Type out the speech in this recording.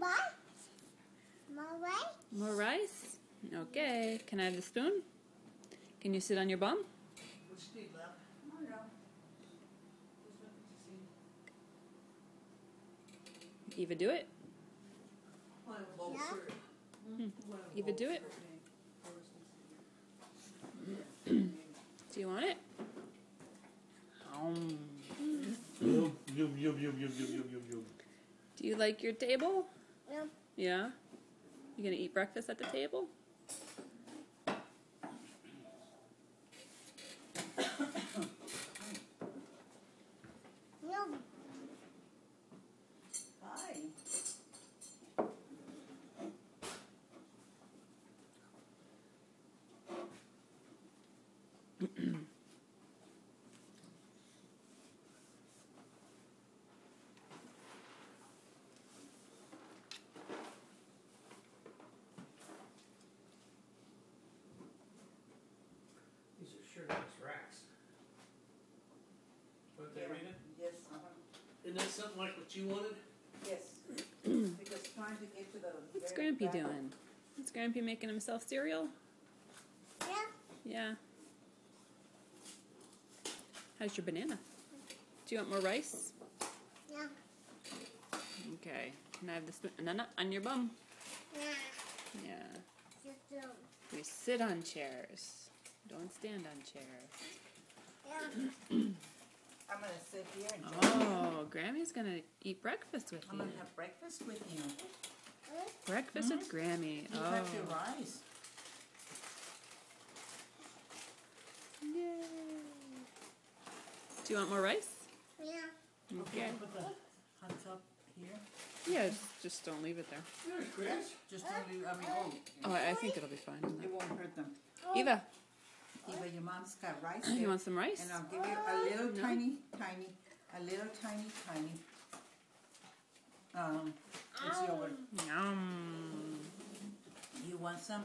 rice? More rice? More rice? Okay. Can I have the spoon? Can you sit on your bum? Eva, do it. Yeah. Eva, do it. Do you want it? Yum, yum, yum, yum, yum, yum, yum, yum. Do you like your table? Yeah. Yeah? You gonna eat breakfast at the table? No. Hi. These are sure nice racks. What they reading? Yes, Isn't that something like what you wanted? yes. Because trying to get to the What's very Grampy back- doing? Is Grampy making himself cereal? Yeah. Yeah. How's your banana? Do you want more rice? Yeah. Okay. Can I have the spoon? No, on your bum. Yeah. Yeah. Just do. We sit on chairs. Don't stand on chairs. Yeah. I'm gonna sit here and Oh, Grammy's gonna eat breakfast with I'm you. gonna have breakfast with you. Breakfast with Grammy. You have your Oh. rice. Yay. Do you want more rice? Yeah. Okay. Put the hot top here. Yeah, just don't leave it there. There's Chris. Just don't leave, Oh, I think it'll be fine. it won't hurt them. Eva, Eva, your mom's got rice you there. want some rice? And I'll give you a little tiny, it's yogurt. Yum. You want some?